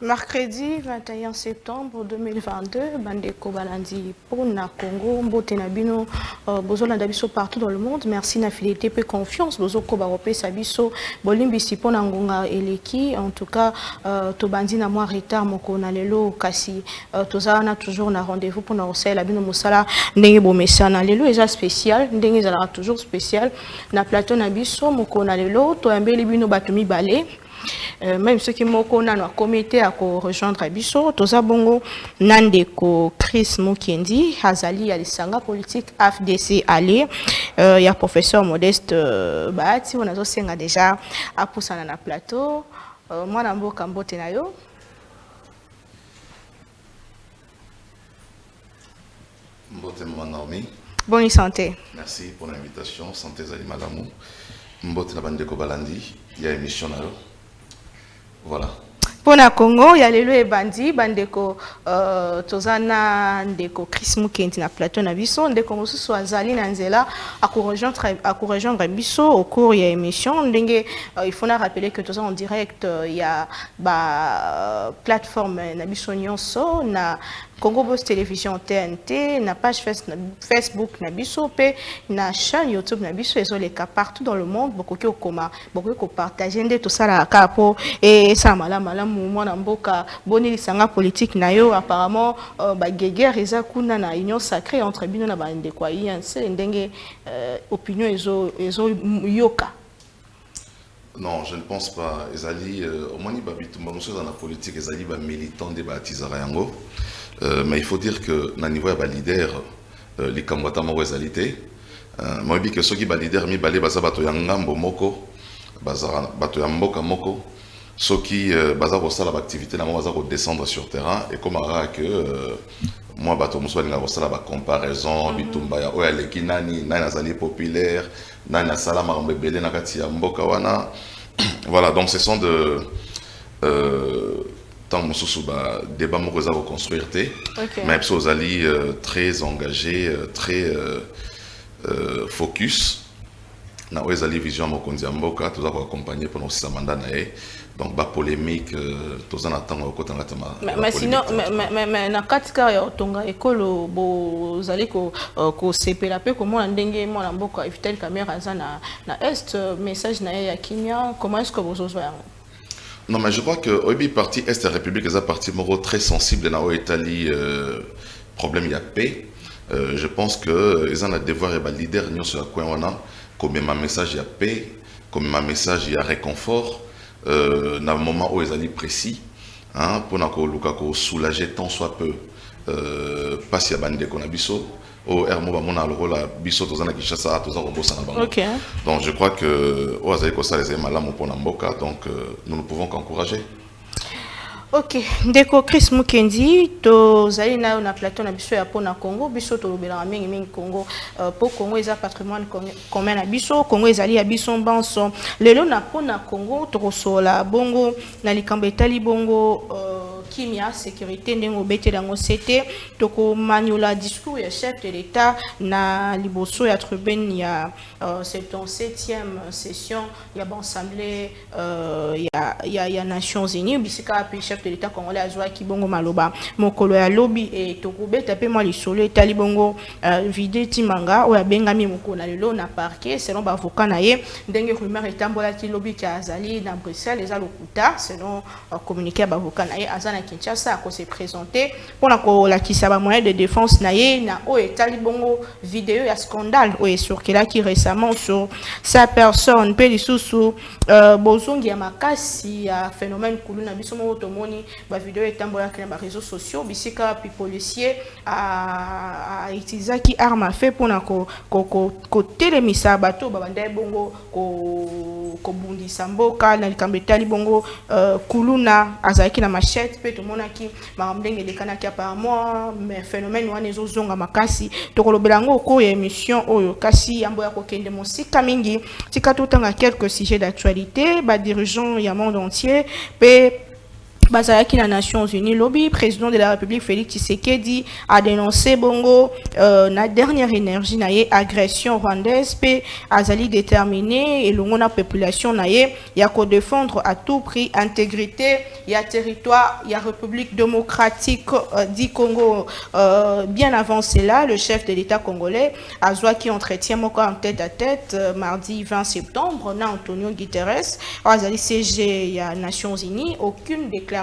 Mercredi 21 septembre 2022, Bandeko Balandi pour na Congo, Mbotenabino, Bozolanda biso partout dans le monde. Merci na fidélité et confiance. Bozoko Barope Sabiso, Bolimbi Pona Ngonga Eleki. En tout cas, Tobandi na moi retard moko na lelo kasi. Tozana toujours na rendez-vous pour na osai la bino mosala ndenge bomesa na lelo déjà spécial, ndenge zala toujours spécial. Na plateau na biso moko na lelo to ambeli bino batumi balé. Même ceux qui m'ont connu à comité à rejoindre Abisso, Toza Bongo, Nandeko, Chris Mukendi, Hazali, Alisanga politique, AFDC, Ali, il y a professeur Modeste Bahati, on a aussi déjà à Poussana na plateau, moi Nambo Kambo Tenayo. Mbote Manaomi. Bonne santé. Merci pour l'invitation, santé Zali Malamou. Mbote Nabandeko Balandi, il y a émission là. Voilà. Pour la Congo, il y a les lois bandi, bandeko, tozana, ndeko, Chris Mukendi na plateau na biso, ndeko mosu soit Zali Nanzela, à rejoindre biso au cours il y a émission, ndenge, il faut rappeler que tozana en direct, il y a plateforme na biso nyonso, na Congo Boss Télévision TNT, na page Facebook na biso, pe na chaîne YouTube na biso, et les cas partout dans le monde, beaucoup qui au coma, beaucoup qui partagent tout ça la capo et ça malam mouvement n'amboka boni lisanga politique na yo apparemment ba guerre eza kuna na union sacrée entre bino na bande kwa yance ndenge opinion ezo yoka. Non, je ne pense pas. Ezali au moins ni babitumba nous dans la politique ezali ba militant de Batizara yango. Mais il faut dire que na niveau ya ba leader les kambata mo ezalité moi bi que ceux qui ba leader mi balé baza bato ya ngambo moko baza bato ya mboka moko ceux qui baza ko sala ba activité na mo baza ko descendre sur terrain et comme ara que moi bato muso balinga ko sala ba comparaison bitumba ya oya leki nani nazali populaire nani sala marambe belé na kati ya mboka wana voilà donc ce sont de tant que bah débat moko za reconstruire mais ils ali très engagé très focus na wezali vision moko nziamboka tous accompagner pendant 6 mandats nae donc ba polémique tous en attendant ko tanga tama mais sinon mais na katika ya tonga ekolo bo zali ko sepela pe comment ndenge mwana mboka éviter caméra za na est message na ya kimia comment est-ce que vous osez non, mais je crois que Obi parti Est République est un parti moro très sensible dans l'Italie. Problème il y a paix. Je pense que ils ont un devoir et leader nous sur la coin on a comme un message il y a paix, comme un message il y a réconfort. Dans le moment où ils allaient précis, hein, pour nous soulager tant soit peu. Pas si y a bande qu'on a biso. Au Hermo Bamona le rôle à biso tozana Kinshasa tozana Robosa na bango. OK. Donc je crois que au azali ko ça les malamu pour Namboka donc nous ne pouvons qu'encourager. OK, ndeko Chris Mukendi to zali na plateau na biso ya pona Congo biso to lobela mingi Congo pour Congo eza patrimoine commun na biso Congo ezali ya biso banso lelo na pona Congo to sola bongo na likambo etali bongo kimia sécurité ndengo bete dango c'était toko maniola discours ya chef de l'état na liboso ya tribune ya 77e session ya bon assemblée ya Nations Unies bisika pe chef de l'état congolais azwa ki bongo maloba mokolo ya lobby et toko beta pe moi lisolo etali bongo vide timanga o ya bengami moko na lelo na parquet selon ba avocat na ye ndenge rumeur etambola ti lobby ki azali na Bruxelles eza lokuta selon communiqué ba avocat na ye azana Kinshasa ko se présenter pour la kisaba moyen de défense naie na o etali bongo vidéo ya scandale o esorkela qui récemment sur sa personne pe lisusu bozongi ya makasi ya phénomène kulu na biso mo tomoni ba vidéo etambola na ba réseaux sociaux bisika pi policier a utiliser qui arme à feu pour na ko telemisa bato babanda bongo ko bundisa mboka na likambo etali bongo kuluna azalaki na machette pe tomonaki makamdenge lekanaki apparemment mais phénomène wana ezozonga makasi tokolobela ngo ko ya émission oyo kasi yambo ya kokende mosika mingi tika totanga quelques sujets d'actualité ba dirigeants ya monde entier pe Bazalaki la Nations Unies, lobby, président de la République Félix Tshisekedi a dénoncé bongo la dernière énergie naie agression rwandaise pe azali déterminé et l'on a population naie y a qu'à défendre à tout prix intégrité y a territoire y a République démocratique du Congo bien avancé là le chef de l'État congolais Azwa qui entretient mon en tête à tête mardi 20 septembre na Antonio Guterres azali CG y a Nations Unies aucune déclaration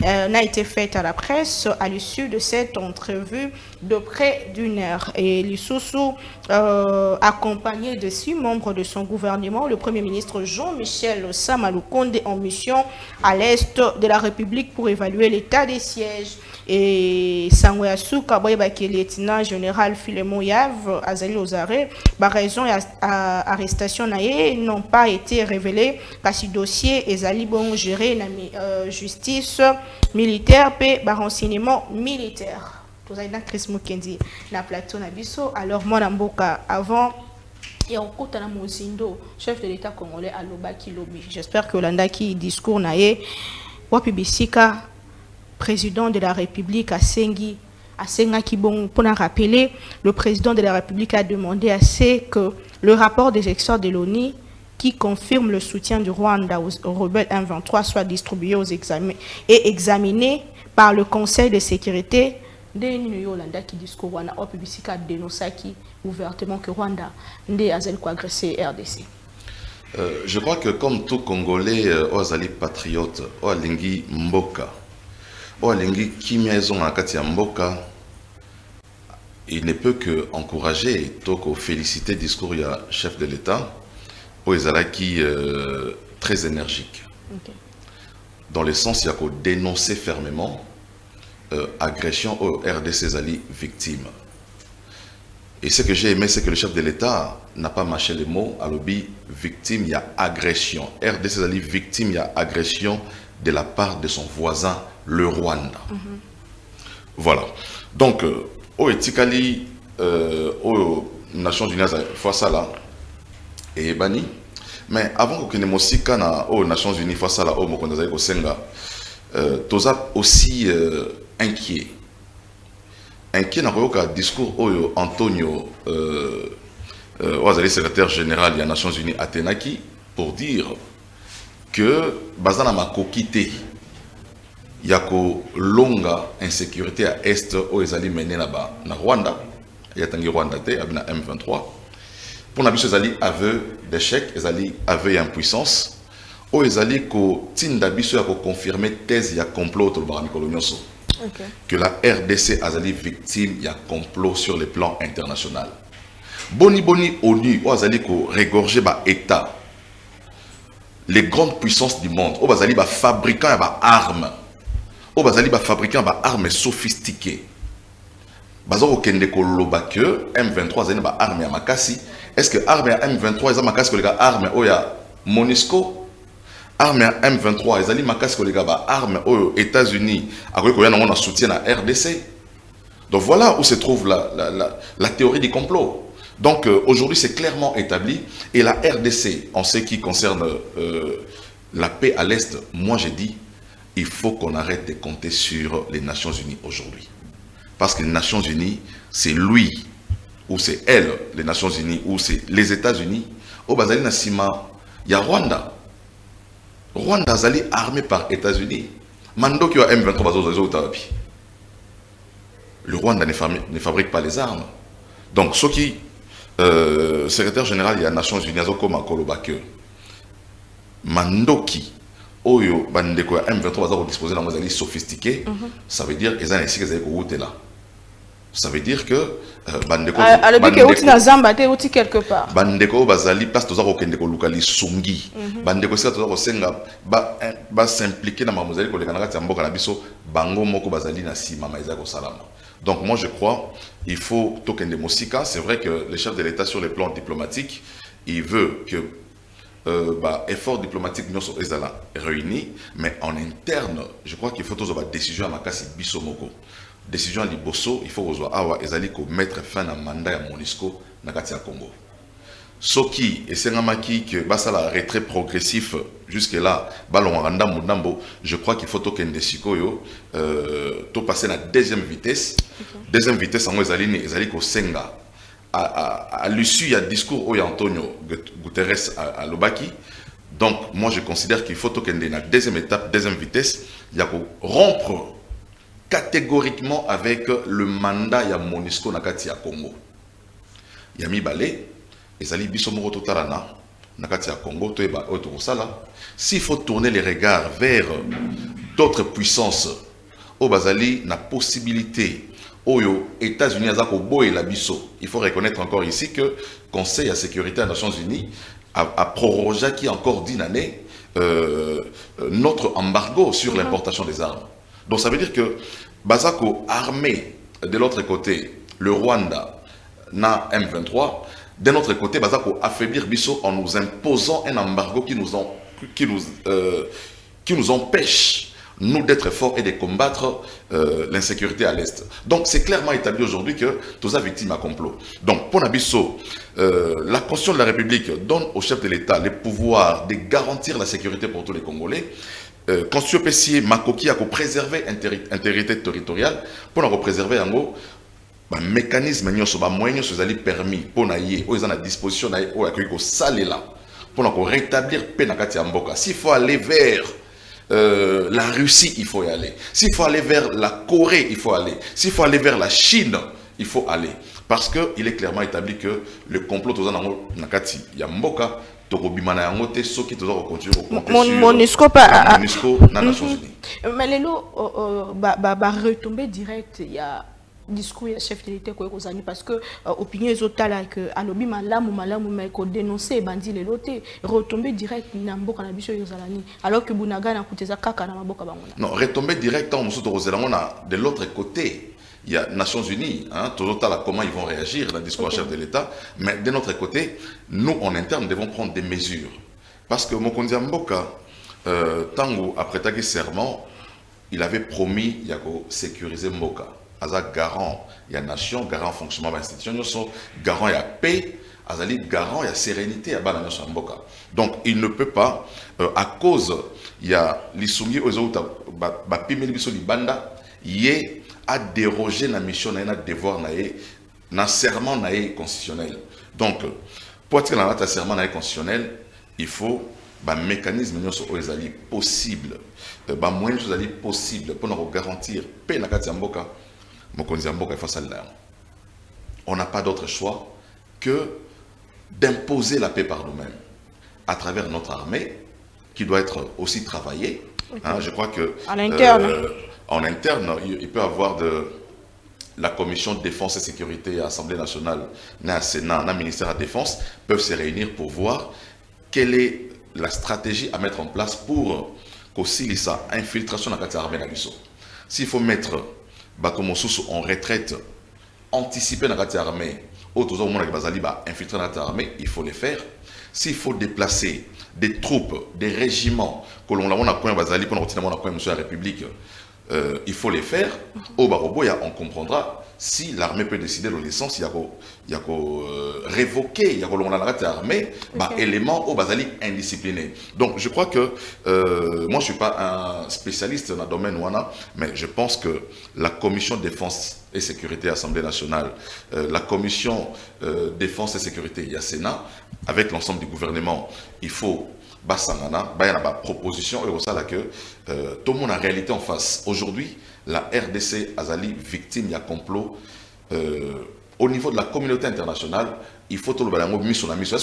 n'a été faite à la presse à l'issue de cette entrevue de près d'une heure. Et Lissoussou, accompagné de 6 membres de son gouvernement, le Premier ministre Jean-Michel Samaloukonde en mission à l'est de la République pour évaluer l'état des sièges. Et Sangweassou, Kaboyebaki, lieutenant général Philemon Yav, Azali Ozare, par raison d'arrestation n'ont pas été révélées, parce que dossier Ezali bon géré la justice militaire, et par renseignement militaire. Tout ça, Chris Mukendi, na plateau Nabiso. Alors, moi, Namboka, avant. Et on compte à Mozindo, chef de l'État congolais à Lobaki Lobi. J'espère que Olanda qui discours naé, Wapibisika, président de la République à Sengi, Kibon, pour rappeler, le président de la République a demandé à ce que le rapport des experts de l'ONU qui confirme le soutien du Rwanda aux rebelles M23 soit distribué aux examens et examiné par le Conseil de sécurité de Yolanda qui discours wana au public a dénoncé ouvertement que Rwanda ndé azel ko agressé RDC. Je crois que comme tout Congolais ozali patriote olingi mboka olingi kimyaison akati ya mboka il ne peut que encourager toko féliciter discours ya chef de l'État qui très énergique. Okay. Dans le sens il y a qu'au dénoncer fermement agression au RDC Zali victime. Et ce que j'ai aimé, c'est que le chef de l'État n'a pas mâché les mots à l'objet victime, il y a agression. RDC Zali victime, il y a agression de la part de son voisin, le Rwanda. Voilà. Donc, au Etikali, aux Nations Unies, face à là, et Bani. Mais avant que nous ayons aux Nations Unies face à la au Mokondazaï au Senga, Toza aussi inquiet. Inquiet dans le discours où Antonio, secrétaire général des Nations Unies Athénaki, pour dire que Bazana ma kokité, il y a que longa insécurité à Est où ils allaient mener là-bas, na Rwanda, il y a tangi Rwanda te, abina M23. Pour n'abisso ils allaient aveu d'échec, ils allaient aveu d'impuissance, où ils allaient que tindabisso a confirmé thèse il y a complot autour de Baramikolognonso. Okay. Que la RDC a été victime, il y a complot sur le plan international. Boni ONU, où Azali ko régorger ba État, les grandes puissances du monde, où Azali ba fabricant ba armes, où Azali ba fabricant ba armes sophistiquées. Bazoro kende ko loba que M23 Azali ba armes ya makasi. Est-ce que armes ya M23 eza makasi ko les armes oya Monisco? Armes M23, ils allaient makas que les gars, armes aux États-Unis, avec quoi on a soutien à RDC. Donc voilà où se trouve la théorie du complot. Donc aujourd'hui c'est clairement établi et la RDC, en ce qui concerne la paix à l'Est, moi j'ai dit, il faut qu'on arrête de compter sur les Nations Unies aujourd'hui. Parce que les Nations Unies, c'est lui ou c'est elle, les Nations Unies, ou c'est les États-Unis. Au Bazali Nassima, il y a Rwanda. Rwanda Zali armé par États-Unis. Mando qui a M23 le Rwanda ne fabrique pas les armes. Donc, ce qui, secrétaire général des Nations Unies, comme Mandoki, Oyo, bandeko M23 va disposer d'un modèle sophistiqué, ça veut dire qu'ils ont ainsi qu'ils ont là. Ça veut dire que bandeko quelque part. Bandeko bazali place toza ko kende ko lukali sungi. Bandeko sika toza ko senga ba s'impliquer na mamozali ko lekana kati mboka na biso bango moko bazali na sima maiza ko salama. Donc moi je crois il faut tokende mosika, c'est vrai que le chef de l'État sur le plan diplomatique, il veut que effort diplomatique nous sommes réunis, mais en interne, je crois qu'il faut tous avoir décision à Makasi Bisomoko. Décision à Liboso, il faut mettre fin à mandat à Monisco Nakati à Congo. Soki et Sengamaki que la retrait progressif jusque là, je crois qu'il faut token de Sikoyo, to passer à la deuxième vitesse. Deuxième vitesse en Ezali ko Senga. À l'issue, il y a un discours où Antonio Guterres à Lobaki. Donc, moi, je considère qu'il faut que dans la deuxième étape, deuxième vitesse, il y a rompre catégoriquement avec le mandat de MONUSCO Nakati à Congo. Il y a mis balé, et ça dit Bisomoro Totalana, Nakati à Congo, s'il faut tourner les regards vers d'autres puissances, au Bazali, la possibilité. Oyo, États-Unis, il faut reconnaître encore ici que le Conseil de sécurité des Nations Unies a prorogé qui encore 10 années notre embargo sur l'importation des armes. Donc ça veut dire que Bazako armé de l'autre côté, le Rwanda, na M23, de notre côté, Bazako affaiblir Bisso en nous imposant un embargo qui nous empêche nous d'être forts et de combattre l'insécurité à l'Est. Donc c'est clairement établi aujourd'hui que tous les victimes à complot. Donc pour Nabisso, la Constitution de la République donne au chef de l'État le pouvoir de garantir la sécurité pour tous les Congolais. Constitution Pessier Makoki a préservé l'intégrité territoriale pour nous préserver en gros un mécanisme moyen qui permis pour nous ils ont à disposition pour saler là pour nous rétablir Penakati Mboka. S'il faut aller vers la Russie, il faut y aller. S'il faut aller vers la Corée, il faut aller. S'il faut aller vers la Chine, il faut aller. Parce qu'il est clairement établi que le complot Nakati Yamboka, Tokobimana Yangote, ceux qui doivent continuer au MONUSCO dans les Nations Unies. Mais les lots, retomber direct, il y a discours ya chef de l'État parce que opinion ezotala que alobi malamu mais ko dénoncer bandi le loté retomber direct na mboka na biso yozalani alors que bunaga na kuteza kaka na maboka bangona. Non, retomber direct en musuto rozelangona de l'autre côté. Il y a Nations Unies, comment ils vont réagir dans le discours chef de l'État, mais de notre côté, nous en interne devons prendre des mesures. Parce que Mokonzi Mboka, Tango, après Tagi serment, il avait promis de sécuriser Mboka. Azak garant, il y a nation, garant fonctionnement de l'institution, nous sommes garant, il y a paix, Azali garant, il y a sérénité à Bana Mboka. Donc il ne peut pas, à cause, il y a l'issumi aux autres, Bapimeli Biso Libanda, il est à déroger la mission, na devoir, na serment constitutionnel. Donc, pour être dans un serment constitutionnel, il faut un mécanisme possible, un moyen possible pour nous garantir paix na kati Mboka. On n'a pas d'autre choix que d'imposer la paix par nous-mêmes à travers notre armée qui doit être aussi travaillée. Okay. Hein, je crois que en interne, il peut y avoir la commission de défense et sécurité à l'Assemblée nationale, na Sénat, na ministère de la Défense peuvent se réunir pour voir quelle est la stratégie à mettre en place pour qu'aussi ça infiltration dans l'armée nationale. S'il faut mettre Batomosous en retraite, anticiper dans l'armée, infiltrer dans l'armée, il faut les faire. S'il faut déplacer des troupes, des régiments, que l'on a pour la République, il faut les faire. Au Baroboya, on comprendra si l'armée peut décider de l'essence, il y a révoquer, il y a l'armée, élément au Bazali indiscipliné. Donc je crois que, moi je ne suis pas un spécialiste dans le domaine Wana, mais je pense que la commission défense et sécurité Assemblée nationale, la commission défense et sécurité, il y a Sénat, avec l'ensemble du gouvernement, il faut Bassangana, il y a une proposition, et ça là que tout le monde a réalité en face. Aujourd'hui, la RDC Azali victime, il y a complot. Au niveau de la communauté internationale, il faut tout le monde mis sur la mission.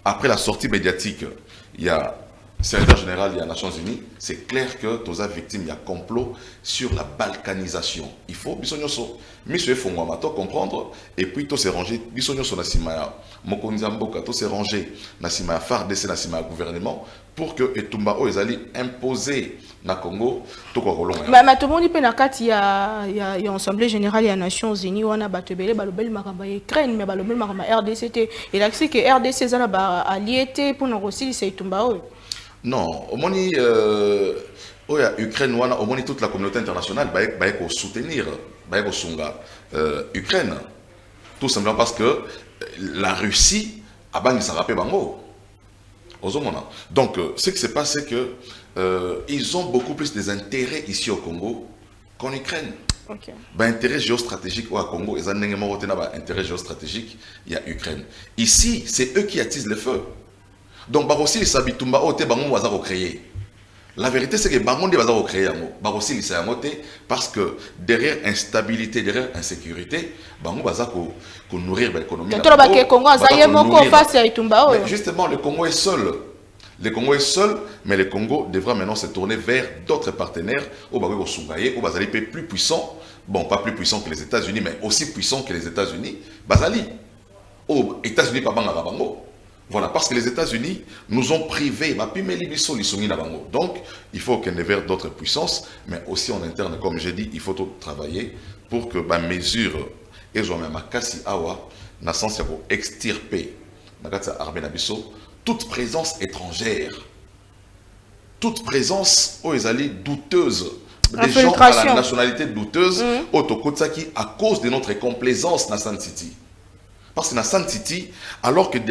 Après la sortie médiatique, il y a secrétaire général des Nations Unies, c'est clair que tous les victimes, il y a complot sur la balkanisation. Il faut, bisognoso, monsieur Fongwamato comprendre, et puis tout s'est rangé, bisognoso Nassimaya, Mokonzamboka, tout s'est rangé, Nassimaya FARDC, Nassimaya gouvernement, pour que Etumba Oezali imposer na Congo, tout quoi Rolon. Mais tout le monde peut il y a l'Assemblée générale des Nations Unies, on a battu balobel maramba Ukraine, mais balobel maramba RDC, il a dit que RDC ça a allié pour nous aussi c'est Etumba. Non, au moins, Ukraine, au moins toute la communauté internationale va soutenir Ukraine. Tout simplement parce que la Russie a banni sa rappel bango. Donc, ce qui se passe, c'est que ils ont beaucoup plus des intérêts ici au Congo qu'en Ukraine. Okay. Intérêt géostratégique au Congo, ils ont un intérêt géostratégique, il y a Ukraine. Ici, c'est eux qui attisent le feu. Donc, Barossi, les Sabitumba, Ote, Bango, Wazaro créé. La vérité, c'est que Bango, Wazaro créé, Barossi, les Sayamote, parce que derrière instabilité, derrière insécurité, Bango, Wazaro, qu'on nourrir l'économie. Justement, le Congo est seul. Le Congo est seul, mais le Congo devra maintenant se tourner vers d'autres partenaires, au Bago Sungaye, au Bazali plus puissant, bon, pas plus puissant que les États-Unis, mais aussi puissant que les États-Unis, Bazali. Aux États-Unis, pas Bango. Voilà, parce que les États-Unis nous ont privés, donc il faut qu'on ait vers d'autres puissances, mais aussi en interne, comme j'ai dit, il faut tout travailler pour que les mesures, et je même à Kassi Awa, n'a sens pour extirper toute présence étrangère, toute présence aux douteuse, des gens à la nationalité douteuse, à cause de notre complaisance dans San City. Parce que dans San City, alors que le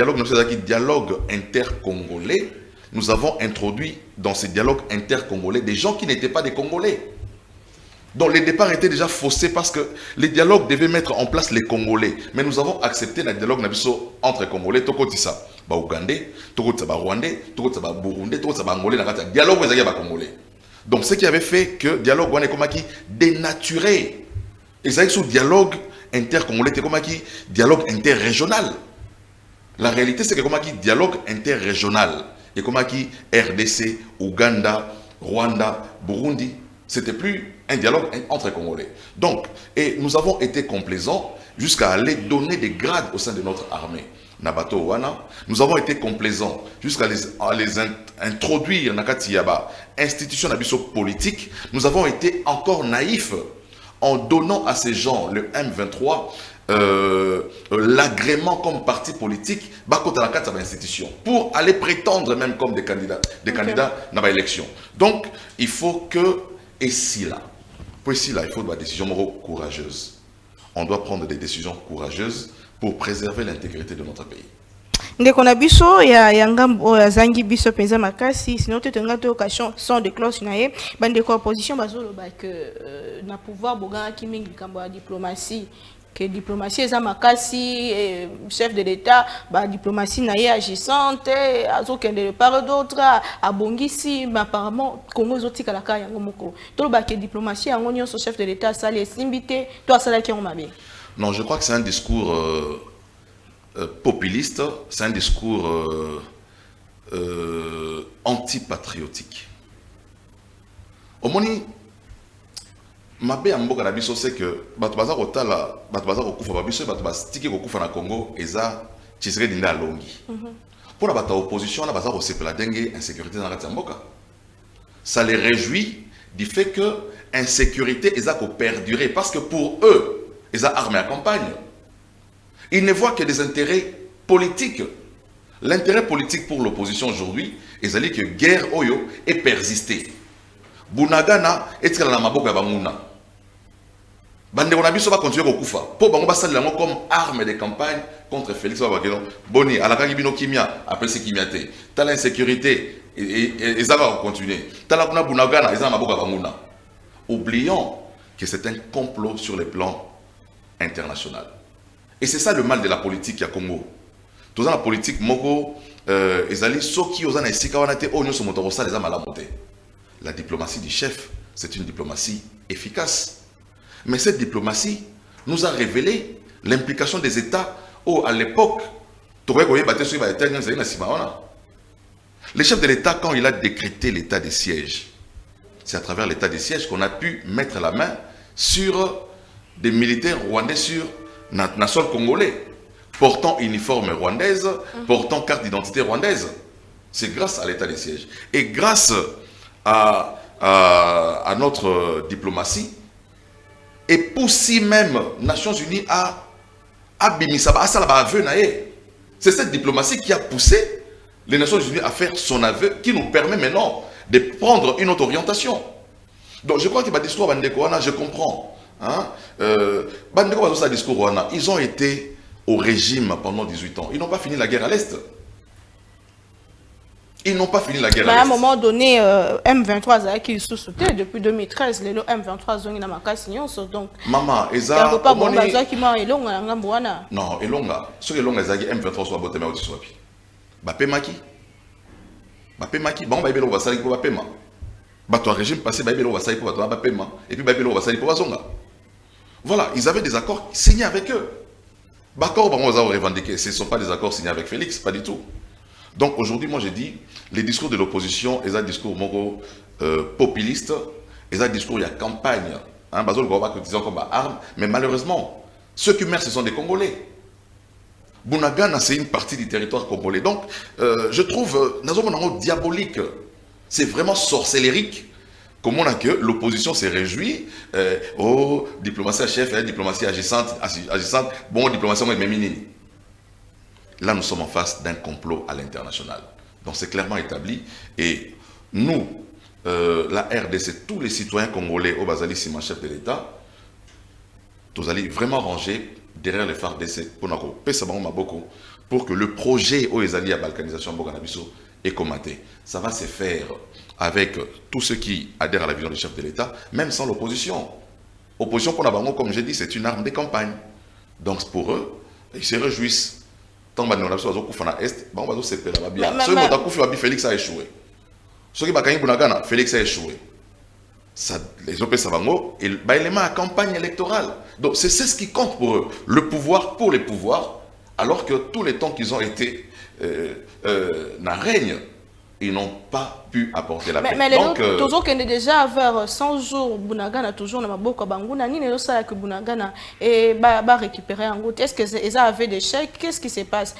dialogue inter-congolais, nous avons introduit dans ce dialogue inter-congolais des gens qui n'étaient pas des Congolais. Donc les départs étaient déjà faussés parce que les dialogues devaient mettre en place les Congolais. Mais nous avons accepté le dialogue entre Congolais, Tokotissa, Ougandais, Tokotissa, Rwandais, Tokotissa, Burundais, Tokotissa, Angolais, dialogue Congolais. Donc ce qui avait fait que le dialogue qui dénaturé. Et ça ce dialogue inter-congolais, c'est comme qui dialogue interrégional. La réalité, c'est que comme qui dialogue interrégional, et comme qui RDC, Ouganda, Rwanda, Burundi, c'était plus un dialogue entre Congolais. Donc, et nous avons été complaisants jusqu'à aller donner des grades au sein de notre armée. Nabato Wana, nous avons été complaisants jusqu'à les introduire dans la institution politique. Nous avons été encore naïfs en donnant à ces gens, le M23, l'agrément comme parti politique dans la institution, pour aller prétendre même comme des candidats dans l'élection. Donc, il faut que, il faut des décisions courageuses. On doit prendre des décisions courageuses pour préserver l'intégrité de notre pays. Ndeko na biso ya ngambo ya zangi biso penza makasi sinon te tenga to occasion sans de cloche na ye bande ko opposition bazolo ba que na pouvoir boga ki mingi kambo ya diplomatie que diplomatie eza makasi chef de l'état ba diplomatie na ye agissante azokende de part d'autre abongisi mais apparemment Congo zotika la ka yango moko to ba que diplomatie yango nyonso chef de l'état sale simbité to asala ki mabe. Non, je crois que c'est un discours populiste, c'est un discours antipatriotique. Au moni, ma bé amboka na biso c'est que batubaza kotala batubaza kokufa babiso batubaza tiki kokufa na Congo eza chisere dinda longi. Pour la bata opposition na baza ko sepela dengue insécurité dans la mboka. Ça les réjouit du fait que insécurité eza ko perdurer parce que pour eux ils ont armé à campagne. Ils ne voient que des intérêts politiques. L'intérêt politique pour l'opposition aujourd'hui, ils ont dit que guerre Oyo est persistée. Bunagana est la maboka bamuna. Bande on a vu ça va continuer au Koufa. Pour Bangoba ça comme arme de campagne contre Félix Babageno. Boni, à la Kagibino Kimia, après c'est Kimiate. T'as l'insécurité, et ça va continuer. T'as la Bunagana, et ça maboka bamuna. Oublions que c'est un complot sur les plans international. Et c'est ça le mal de la politique à Congo. Tout la politique, la diplomatie du chef, c'est une diplomatie efficace. Mais cette diplomatie nous a révélé l'implication des Le chef de l'État, quand il a décrété l'état des sièges, c'est à travers l'état des sièges qu'on a pu mettre la main sur des militaires rwandais sur le sol congolais, portant uniforme rwandaise, portant carte d'identité rwandaise. C'est grâce à l'état des sièges. Et grâce à notre diplomatie, et poussi même Nations Unies à c'est cette diplomatie qui a poussé les Nations Unies à faire son aveu, qui nous permet maintenant de prendre une autre orientation. Donc je crois que discours je comprends. Hein? Discours, ils ont été au régime pendant 18 ans. Ils n'ont pas fini la guerre à l'Est. Ils n'ont pas fini la guerre à l'Est. À un moment donné, M23 a qui sous-sauté depuis 2013. Les M23 ont eu donc. Maman, Eza. Non, Elonga. Ce que Elonga M23 soit boté mais aussi soit. Bapemaki. Bapemaki. Bon, Baibelo va salir pour Bapema. Bato régime passé, Baibelo va salir pour Bapema. Et puis Baibelo va salir pour Bazonga. Voilà, ils avaient des accords signés avec eux. Bakor, on va revendiquer. Ce ne sont pas des accords signés avec Félix, pas du tout. Donc aujourd'hui, moi j'ai dit, les discours de l'opposition, ils ont un discours populiste, ils ont un discours, il y a campagne. Hein, comme arme, mais malheureusement, ceux qui meurent, ce sont des Congolais. Bunagana, c'est une partie du territoire congolais. Donc, je trouve, diabolique. C'est vraiment sorcellérique. Comment on a que l'opposition s'est réjouie, oh, diplomatie à chef, diplomatie agissante, bon, diplomatie féminine. Là, nous sommes en face d'un complot à l'international. Donc, c'est clairement établi. Et nous, la RDC, tous les citoyens congolais au Bazali, Sima, chef de l'État, nous allons vraiment ranger derrière les FARDC pour que le projet au Ezali à balkanisation Boganabiso est commenté. Ça va se faire avec tous ceux qui adhèrent à la vision du chef de l'État, même sans l'opposition. Opposition pour Nabango, comme j'ai dit, c'est une arme de campagne. Donc pour eux, ils se réjouissent. Tant que nous avons Est, Félix a échoué. Ceux qui ont Félix a échoué. Les OP Savango, ils ont à campagne électorale. Donc c'est ce qui compte pour eux. Le pouvoir pour les pouvoirs, alors que tous les temps qu'ils ont été dans règne, ils n'ont pas pu apporter la paix. Mais donc, toujours qu'on est déjà vers 100 jours, Bunagana toujours dans Boko Banguna, ni ne sait que Bunagana et va récupérer en route. Est-ce qu'ils avaient des chèques? Qu'est-ce qui se passe?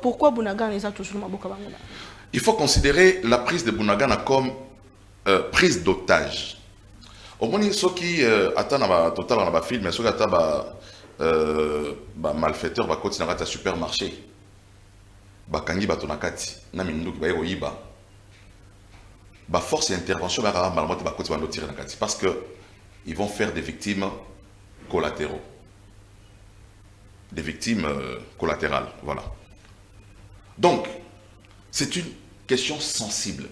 Pourquoi Bunagana est toujours dans Boko Banguna? Il faut considérer la prise de Bunagana comme prise d'otage. Au moins, ceux qui attendent total dans le film, mais ceux qui attendent malfaiteurs, va continuer à supermarché. Bakangi batonakati, na minduki ba yiba. Bah force et intervention parce que ils vont faire des victimes collatéraux, des victimes collatérales, voilà. Donc c'est une question sensible.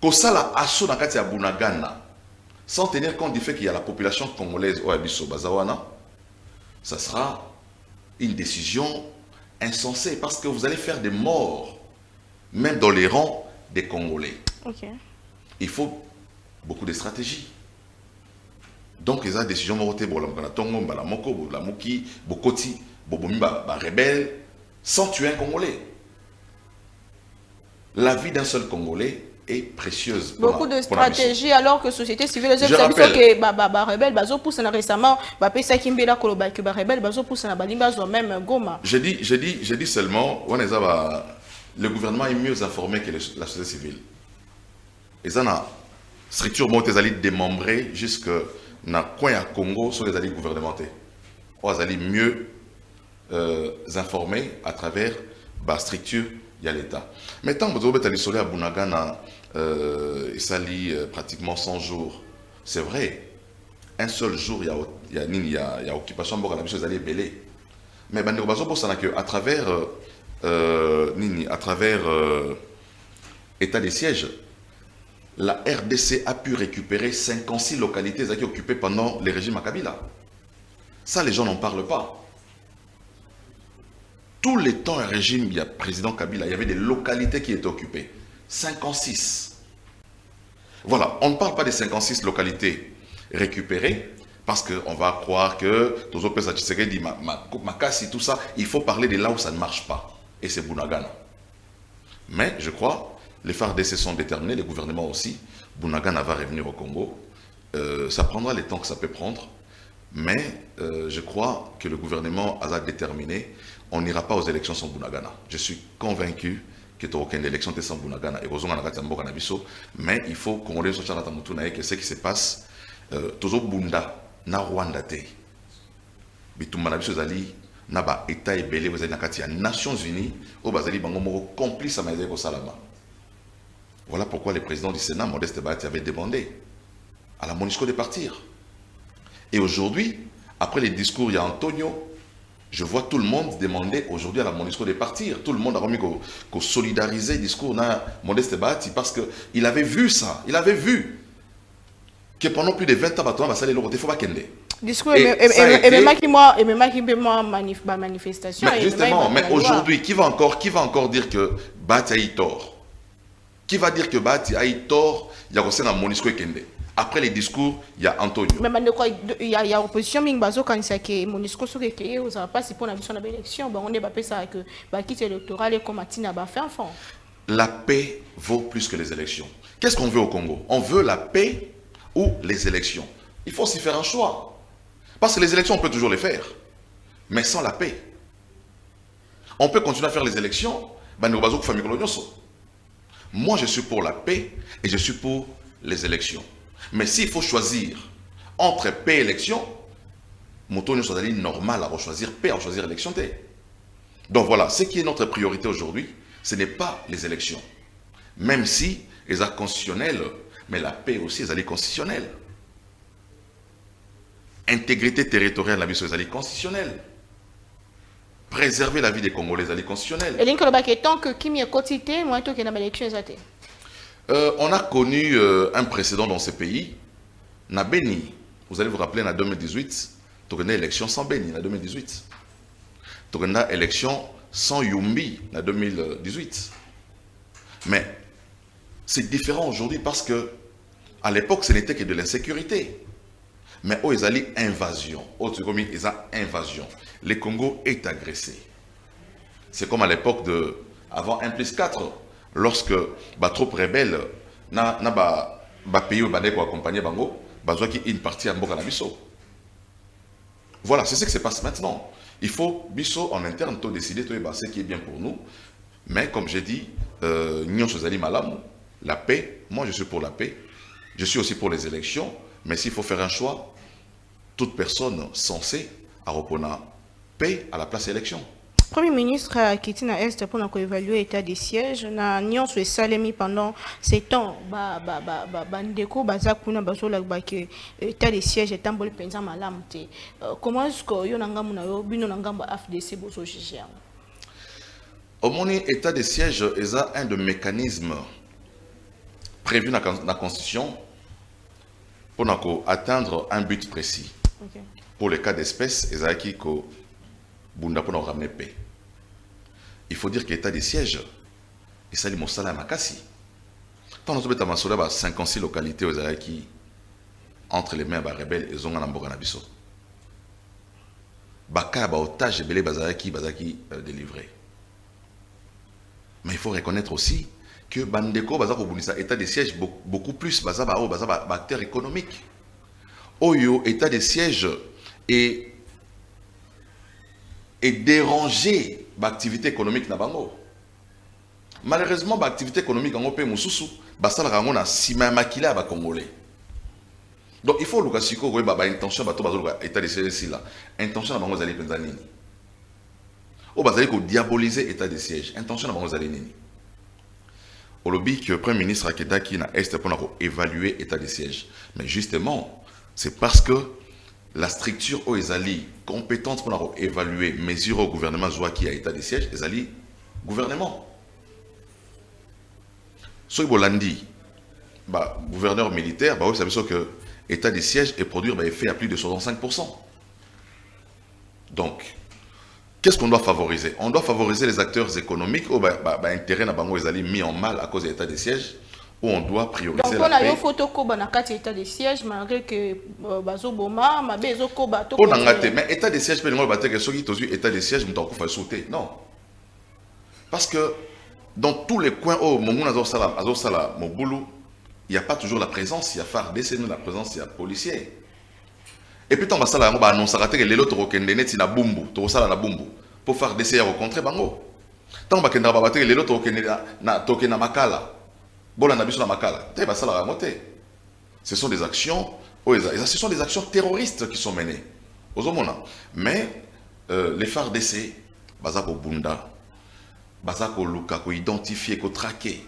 Kosala asso na kati ya Bunagana, sans tenir compte du fait qu'il y a la population congolaise au Abisso Bazawana, ça sera une décision insensée parce que vous allez faire des morts, même dans les rangs des Congolais. Okay. Il faut beaucoup de stratégies. Donc, ils ont des décisions rebelle, sans tuer un Congolais. La vie d'un seul Congolais est précieuse. Beaucoup de stratégies, alors que société civile, les autres que rebelle, pousse récemment, même Goma. J'ai dit seulement, le gouvernement est mieux informé que la société civile. Et ça a structurement été démembré jusque dans le coin à Congo sur les alliés gouvernementaux. On est mieux informés à travers la structure de l'État. Mais tant que vous avez allé à Bunagana, il s'allie pratiquement 100 jours. C'est vrai, un seul jour, il y a occupation de la alliés belé. Mais à travers état des sièges, la RDC a pu récupérer 56 localités qui étaient occupées pendant le régime à Kabila. Ça, les gens n'en parlent pas. Tous les temps, un régime, il y a président Kabila, il y avait des localités qui étaient occupées. 56. Voilà, on ne parle pas des 56 localités récupérées, parce qu'on va croire que Tozo Tshisekedi dit Makassi, tout ça, il faut parler de là où ça ne marche pas. Et c'est Bunagana. Mais je crois les FARDC sont déterminés, les gouvernements aussi. Bunagana va revenir au Congo. Ça prendra le temps que ça peut prendre. Mais je crois que le gouvernement a déterminé. On n'ira pas aux élections sans Bunagana. Je suis convaincu que tu n'as aucune élection sans Bunagana. Mais il faut qu'on regarde que ce qui se passe, Tozo Bunda, na Rwanda te. Bitumba na biso zali na ba état ebele vous na Nations Unies au bazali bango moko complice à maïzeko salama. Voilà pourquoi le président du Sénat, Modeste Bahati, avait demandé à la MONUSCO de partir. Et aujourd'hui, après les discours, il y a Antonio, je vois tout le monde demander aujourd'hui à la MONUSCO de partir. Tout le monde a remis qu'au solidariser le discours de Modeste Bahati parce qu'il avait vu ça, il avait vu que pendant plus de 20 ans, il va s'aller le côté, il ne faut pas qu'il discours et même manifestation. Mais justement, mais aujourd'hui, qui va encore dire que Bahati a eu tort? Qui va dire que Bahati a eu tort? Il y a aussi la MONUSCO et Kende. Après les discours, il y a Antonio. Mais il y a opposition, mais quand c'est MONUSCO qui on pas si pour la élection, on n'est pas ça que quitte électoral et comme Atina va faire enfant. La paix vaut plus que les élections. Qu'est-ce qu'on veut au Congo? On veut la paix ou les élections. Il faut aussi faire un choix. Parce que les élections, on peut toujours les faire. Mais sans la paix. On peut continuer à faire les élections. Moi, je suis pour la paix et je suis pour les élections. Mais s'il faut choisir entre paix et élection, Motonio Sodali normal à choisir paix, à choisir élection. Donc voilà, ce qui est notre priorité aujourd'hui, ce n'est pas les élections. Même si elles sont constitutionnelles, mais la paix aussi est constitutionnelle. Intégrité territoriale, la vie est constitutionnelle. Préserver la vie des Congolais, est constitutionnelle. Et tant que Kimi est quotidien, moi, je suis dans l'élection. On a connu un précédent dans ce pays, na Beni. Vous allez vous rappeler, en 2018, tu as une élection sans Beni, en 2018. Tu as une élection sans Yumbi, en 2018. Mais c'est différent aujourd'hui parce que à l'époque, ce n'était que de l'insécurité. Mais où ils allaient invasion. Ils ont invasion. Le Congo est agressé. C'est comme à l'époque de avant 1+4. Lorsque les troupes rebelles na pays où ils accompagné bango, une partie à Mbokanabiso. Voilà, c'est ce qui se passe maintenant. Il faut biso en interne décider ce qui est bien pour nous. Mais comme j'ai dit, la paix, moi je suis pour la paix. Je suis aussi pour les élections. Mais s'il faut faire un choix, toute personne censée a reconnaître paix à la place élection. Premier ministre Kitina Est pour évaluer l'état des sièges. Na nion sur Salemi pendant 7 ans. Bandeko bazakuna bazola que l'état des sièges est un bon pensa malamte. Comment est-ce que yo nangamu na yo bino nangambo FDC bozo juger? Au moins état des sièges est un des mécanismes prévus dans la Constitution pour atteindre un but précis. Okay. Pour les cas d'espèce, il faut dire que l'état des sièges, et ça, c'est Mossala Makassi. Tant que nous avons 56 localités entre les mains des rebelles et Zonga Namboga Nabiso. Baka ba otage belé bazaki délivré. Mais il faut reconnaître aussi que Bandeko bazako bunisa état des sièges beaucoup plus bazaba acteur économique. Oyo état des sièges est dérangé l'activité économique na bango. Malheureusement l'activité économique en pe mususu basala rango na sima makila ba congolais. Donc il faut le siko ko ba intention ba to bazolo état des sièges là. Intention na bango zali penza nini. O bazali ko diaboliser état des sièges. Intention na bango zali nini. Au lobby que le Premier ministre Akedaki na Est pour évaluer l'état des sièges. Mais justement, c'est parce que la structure où ils allaient compétente pour évaluer mesures au gouvernement soit qui a état des sièges, ils allaient gouvernement. Soy Bolandi, gouverneur militaire, vous savez que l'état des sièges est produit effet à plus de 65%. Donc, qu'est-ce qu'on doit favoriser? On doit favoriser les acteurs économiques où intérêt na bango ils mis en mal à cause de l'état des sièges, où on doit prioriser donc, la paix. Donc, on a photo de l'état des sièges malgré que Bazoboma, Mabezo Koba, on a mais état des sièges, peut-être que ceux qui ont état des sièges, ils sauter. Non. Parce que dans tous les coins où mon azosala mobulu, il n'y a pas toujours la présence, il y a FARDC, la présence, il y a policiers. Et puis, on va annoncer que les autres sont na bumbu, na bumbu, pour faire des essais rencontrer bango. Tant on va battre les autres sont na makala, bon na biso na makala, ce sont des actions, ce sont des actions terroristes qui sont menées. Mais les FARDC, bazako bunda, bazako luka, ko identifier, ko traquer,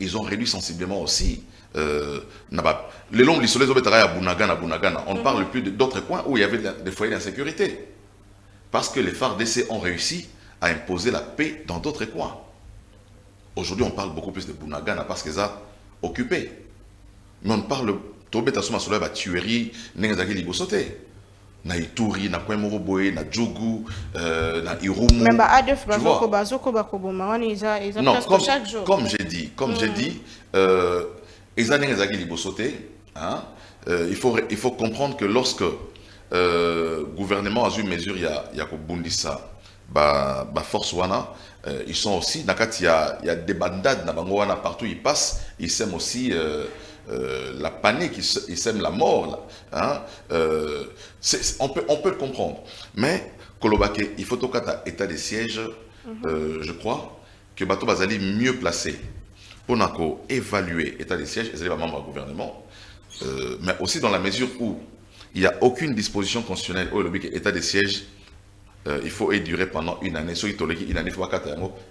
ils ont réduit sensiblement aussi. Les longs l'isolés à Bunagana. On ne parle plus d'autres coins où il y avait des foyers d'insécurité. Parce que les FARDC ont réussi à imposer la paix dans d'autres coins. Aujourd'hui, on parle beaucoup plus de Bunagana parce qu'ils ont occupé. Mais on parle de tuerie, na Ituri, na Kwemoroboe, na Djougou, na Irumu. Même ADF, non, comme j'ai dit, il faut comprendre que lorsque le gouvernement a eu mesure, il y a Bundissa, force wana, ils sont aussi, il y a des bandades, partout ils passent, ils sèment aussi la panique, ils sèment la mort. Hein? On peut le comprendre. Mais, Kolobake, il faut au état de siège, je crois, que Bato Bazali mieux placé pour évaluer l'état de siège, et les membres du gouvernement, mais aussi dans la mesure où il n'y a aucune disposition constitutionnelle où le état de siège, il faut durer pendant une année, soit une année, il faut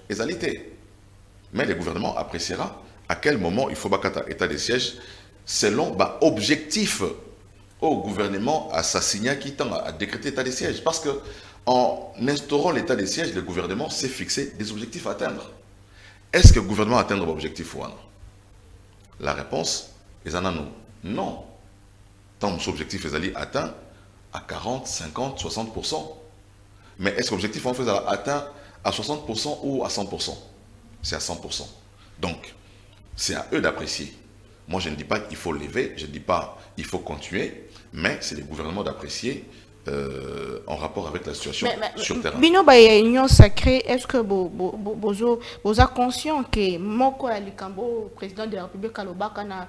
égalité. Mais le gouvernement appréciera à quel moment il faut état de siège selon objectif au gouvernement à s'assigner qui tend à décréter l'état de siège. Parce que en instaurant l'état de siège, le gouvernement s'est fixé des objectifs à atteindre. Est-ce que le gouvernement atteint l'objectif ou non? La réponse est non. Tant que l'objectif est atteint à 40, 50, 60%. Mais est-ce que l'objectif est atteint à 60% ou à 100%? C'est à 100%. Donc, c'est à eux d'apprécier. Moi, je ne dis pas qu'il faut lever, je ne dis pas qu'il faut continuer, mais c'est le gouvernement d'apprécier en rapport avec la situation sur terrain. Bino ba union sacrée, est-ce que vous êtes conscient que Moko Alikambo, président de la République Kalobaka na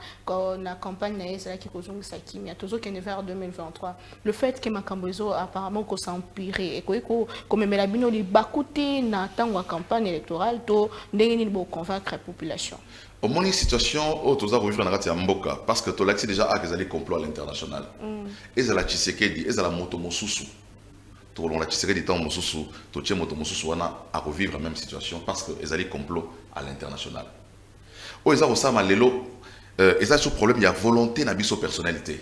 campagne na qui kozongi sakimi atozo qui vers 2023, le fait que Makambozo apparemment ko s'empirer et ko comme la bino li bakuti na tango campagne électorale to ndenge ni bo convaincre la population. Au moins, une situation où tu as revivre dans Mboka, parce que tu as déjà à des complots à l'international. Et c'est la Tshisekedi, et c'est la moto Mosusu. Tu as la Tshisekedi, tu as Mosusu, tu as moto Mosusu, à revivre la même situation parce que les alliés complots à l'international. Oh, ils ont aussi ce problème, il y a volonté dans la personnalité.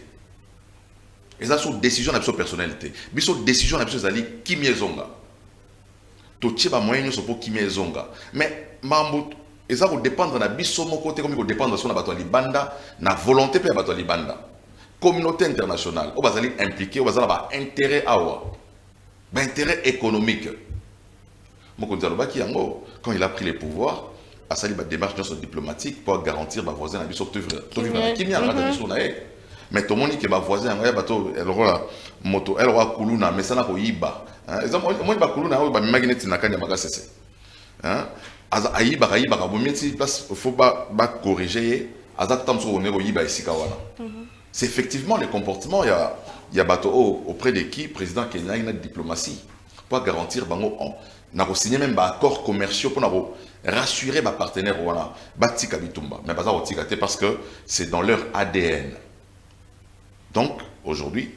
Ils ont une décision dans la personnalité. Ils ont une décision dans la alliés qui m'y est zonga. Tu as moyen pour qui m'y est zonga. Mais, Mambout, et ça va dépendre de la côté comme il dépend de ce qu'on a libanda, la volonté de la libanda. Communauté internationale, on va impliquer, on va intérêt à intérêt économique. Quand il a pris les pouvoirs, a sali ba démarche diplomatique pour garantir ba voisin na biso mais tout le monde qui ba voisin ya bato elle aura moto elle aura kuluna mais ça na ko yiba exemple moi ba kuluna ba magneti na kanya magasese hein ayiba place faut pas corriger c'est effectivement le comportement il y a bato auprès de qui président Kenya une diplomatie pour garantir bango na ko signer même accords commerciaux pour rassurer ma partenaire voilà batika bitumba mais pas ça parce que c'est dans leur ADN. Donc aujourd'hui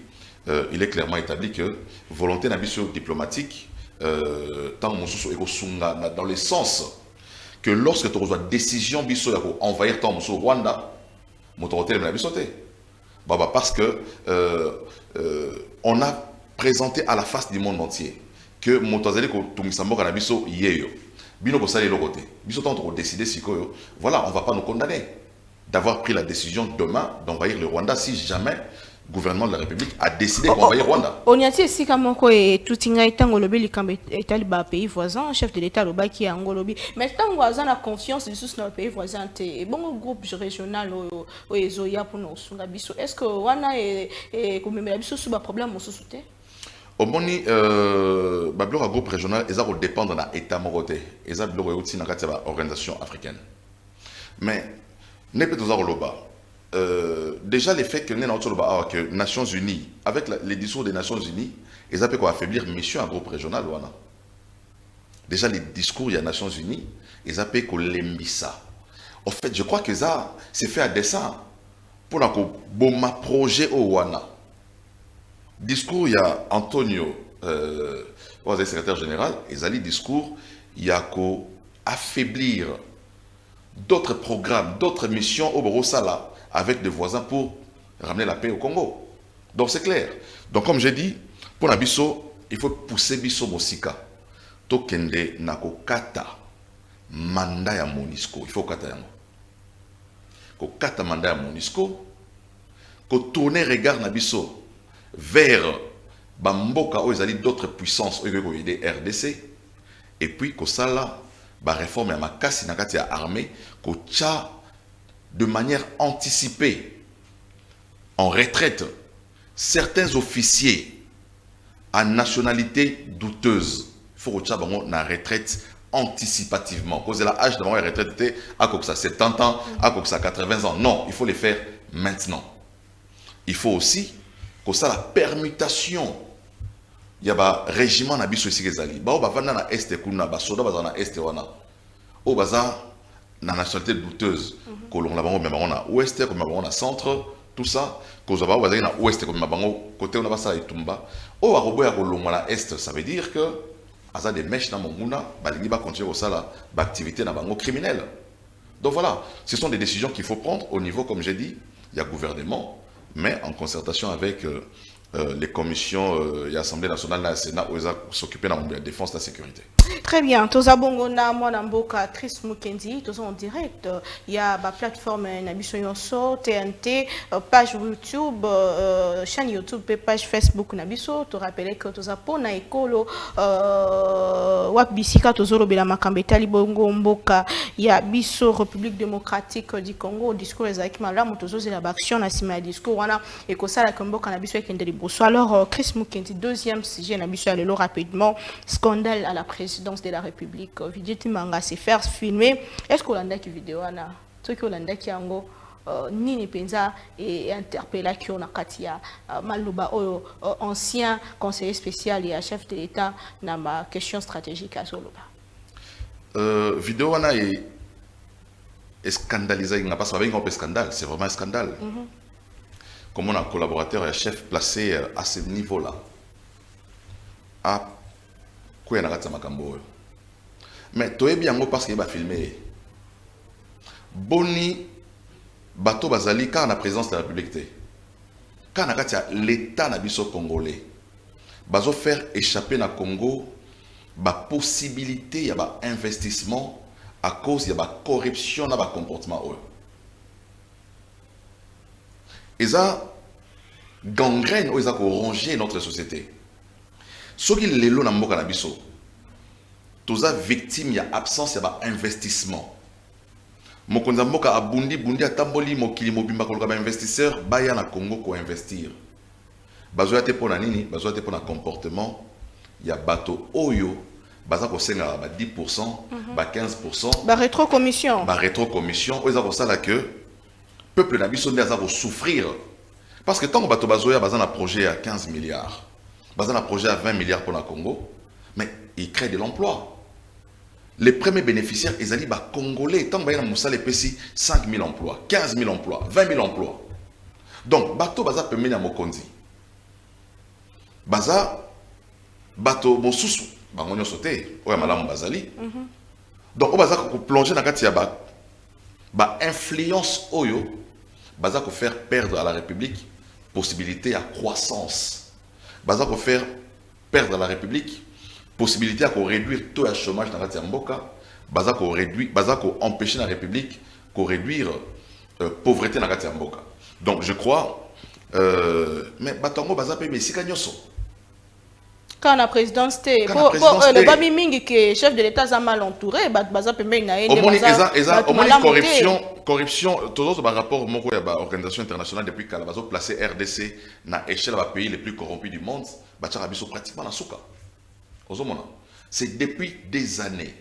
il est clairement établi que volonté d'ambition diplomatique tant dans le sens que lorsque tu reçois décision biso ya envahir ton Rwanda motorité la bisoté parce que on a présenté à la face du monde entier que motozali ko tumisa mboka na biso yeyo bino ko sali lokote biso tant on décider sikoyo voilà on va pas nous condamner d'avoir pris la décision demain d'envahir le Rwanda si jamais le gouvernement de la République a décidé d'envahir Rwanda. On y a dit si comme quoi tout tinga etango lobi likambe etaliba pays voisin chef de l'état loba qui angolobi mais tant voisin la confiance sous nos pays voisins té bon groupe régional o ezoya pour nous sunga biso est-ce que wana et comme même biso sous ba problème on sous-souté. Au moni, le groupe régional, ils vont dépendre de l'État moroté. Ils vont aussi dans l'organisation africaine. Mais, n'est pas toujours le bas. Déjà, le fait que les Nations Unies, avec les discours des Nations Unies, ils ont pu affaiblir la mission à groupe régional. Déjà, les discours des Nations Unies, ils ont pu ça. En fait, je crois que ça, c'est fait à dessein pour un bon projet au Wana. Discours, il y a Antonio, le secrétaire général, et Zali discours, il y a qu'à affaiblir d'autres programmes, d'autres missions au Borosala avec des voisins pour ramener la paix au Congo. Donc c'est clair. Donc comme j'ai dit, pour Nabiso, il faut pousser Biso Mosika. Tokende nako kata mandat ya Monisco. Il faut kata yango. Ko kata mandat ya Monisco. Ko tourner regard Nabiso vers Bamboka où ils allaient d'autres puissances où ils aider RDC. Et puis ko sala ba réforme ya makasi nakati ya armée ko tcha de manière anticipée en retraite certains officiers à nationalité douteuse. Il faut que na retraite anticipativement. Cause la âge de la retraite était à quoi ça 70 ans, à quoi ça 80 ans. Non, il faut les faire maintenant. Il faut aussi que ça la permutation. Il y a un régiment na biso ici ezali. Ba ba vanda na est kuna ba soda ba na est wana. O baza na nationalité douteuse. Kolon la bango même na ouest comme bango na centre, tout ça. Cause ba ba na ouest comme bango côté on a ça itumba. O ba robo ya kolon na est, ça veut dire que Aza des mèches dans mon mouna, balingi va continuer au sala, d'activité dans bango criminel. Donc voilà, ce sont des décisions qu'il faut prendre au niveau, comme j'ai dit, il y a gouvernement, mais en concertation avec les commissions et l'Assemblée nationale, la Sénat, où ils s'occuper de la défense de la sécurité. Très bien. Toza Bongona, Mboka, Chris Mukendi, tous en direct. Il y a la plateforme Nabiso Yonso, TNT, page YouTube, chaîne YouTube, page Facebook Nabiso. Tu rappelles que Toza Pona Ekolo, Wapbisika, Tozoro Bela Makambeta, Libongo Mboka, il y a Biso, République démocratique du Congo, discours Ezaki Malam, Tozo c'est la action, Nassima discours, Wana, et Kosa la Mboka Nabiso Ekendeli Bosso. Alors, Chris Mukendi, deuxième sujet Nabiso Alelo rapidement, scandale à la présidence de la République. Vidéo manga c'est faire filmer. Est-ce que l'on a qui vidéo ana? Ce que l'on a qui ango Nini Penza et interpellé qui on a katia Malouba ancien conseiller spécial et chef de l'État dans ma question stratégique à Soloba. Vidéo ana est scandalisé. Il n'a pas savait qu'on peut scandale. C'est vraiment un scandale. Comme on a un collaborateur et un chef placé à ce niveau-là. Quoi na kata makambo. Mais toi bien parce qu'il va filmer. Boni bateau bazali car la présidence de la République té. Car na kata l'état na biso congolais. Bazo faire échapper na Congo ba possibilité ya ba investissement à cause ya ba corruption na ba comportement eux. Eza gangrène ou eza ko ronger notre société. Ce qui est le na mboka na biso, tous les victimes, il y a absence, il y a investissement. Mokonza mboka abundi bundi atamboli mokili mobimba koloka ba investisseur baya na Congo ko investir. Bazoya te pona nini, bazoya te pona comportement, il y a bateau oyo, baza ko senga ba 10%, ba 15%, ba rétrocommission. Ba rétrocommission, oyo za ko sala que peuple na biso ndaza ko souffrir parce que tant que bateau bazoya baza na projet à 15 milliards. Basé un projet à 20 milliards pour le Congo, mais il crée de l'emploi. Les premiers bénéficiaires, ils allaient les Congolais, tant que Moussa les PC, 5 000 emplois, 15 000 emplois, 20 000 emplois. Donc, bateau baza permis à Mokondi. Baza, bateau, bon sous, on a sauté, on a madame Bazali. Donc, on baza plonger dans la katia ba influence oyo, baza ko faire perdre à la République possibilité à croissance. Baza pour faire perdre à la République possibilité à réduire le taux de chômage dans la Tiamboka, baza pour réduire, baza pour empêcher la République de réduire la pauvreté dans la Tiamboka. Donc je crois, mais batango baza pe mesika nyoso. Quand la présidence était, le Bami Mingi qui est chef de l'État a mal entouré, baza pembe na au moins corruption, toujours par rapport au l'organisation internationale depuis qu'elle a placé RDC dans l'échelle des pays les plus corrompus du monde, pratiquement dans souka. C'est depuis des années,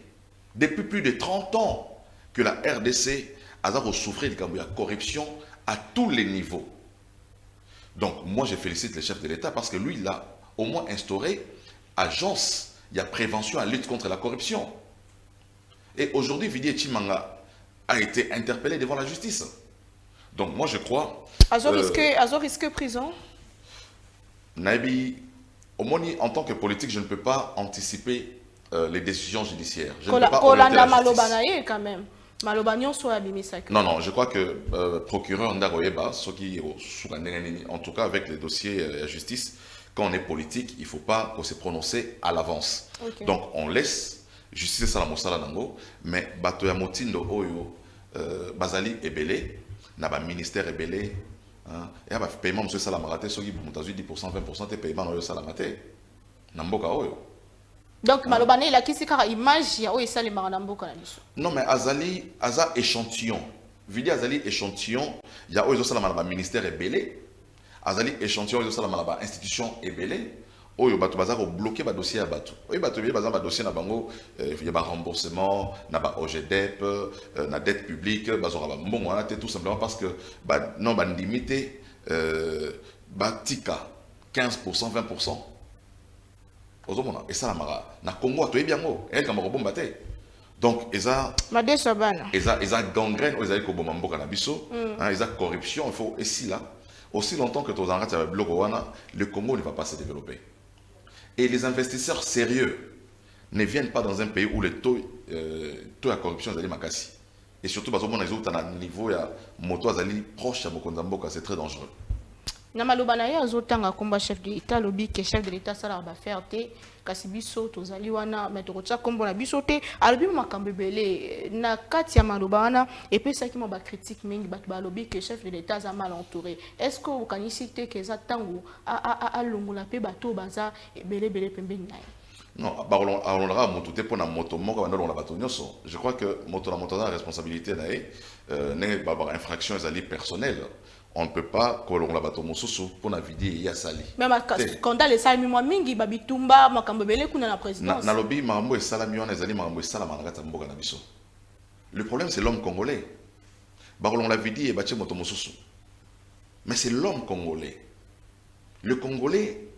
depuis plus de 30 ans que la RDC a souffert de la corruption à tous les niveaux. Donc moi je félicite le chef de l'État parce que lui il a au moins instauré agence, il y a prévention à lutte contre la corruption. Et aujourd'hui, Vidi Chimanga a été interpellé devant la justice. Donc moi je crois... Azo risque prison? Naibi, au moins en tant que politique, je ne peux pas anticiper les décisions judiciaires. Je ne peux pas orienter la justice. Quand même. Non, non, je crois que procureur Ndaroyeba, en tout cas avec les dossiers de la justice, quand on est politique, il ne faut pas se prononcer à l'avance. Okay. Donc on laisse justice à la Moussala Nango, mais Batoya Motindo Oyo, Bazali Ebele, Naba ministère Ebele, et à paiement M. Salamate, ceux qui ont 10%, 20% de paiement Oyo Salamate, Namboka Oyo. Donc, Malobane, il a qui s'est car image, il y a aussi les Maranamboka. Non, mais Azali, Aza échantillon. Vidi Azali échantillon, il y a aussi le ministère Ebele. Azali échantillon, il y a institution Ebele. Oyo bato bazako bloquer ba dossier à bato. Oyo bato bien bazan ba dossier na bango, il y a ba remboursement, na ba OGDEP, na dette publique, bazora ba mbongo wana tout simplement parce que ba non ba limité ba tika 15%, 20%. Ozomona et ça la mara na Congo to bien ngo, elle kamaro bomba te. Donc eza eza gangrène aux ko bomba mboka na biso, hein, eza corruption, il faut ici là aussi longtemps que ton arrêt avec bloc wana, le Congo ne va pas se développer. Et les investisseurs sérieux ne viennent pas dans un pays où le taux de corruption est makasi. Et surtout, parce qu'on a un niveau de moto proche à Mokonzamboka, c'est très dangereux. Namalobanaye azotanga komba chef de l'État lobi que chef de l'État sala ba faire te kasi biso tozali wana mais tokotia kombo na biso te alobi makambo belé na kati ya maloba wana et puis ça qui m'a ba critique mingi bat ba lobi que chef de l'État a mal entouré. Est-ce que vous connaissez que ça tango a longola pe bato baza belé pembeni na? Non, je crois que moto la responsabilité na infraction personnelle. On ne peut pas qu'on la bateau mosusu pour naviguer et y a sali. Mais quand les salami moi mingi babitumba makambebele kuna la présidence. Na lobby mambo et salami on ezali mambo et salama na mboka na biso. Le problème c'est l'homme congolais. Bakolon la vidi et bache moto mosusu. Mais c'est l'homme congolais. Le Congolais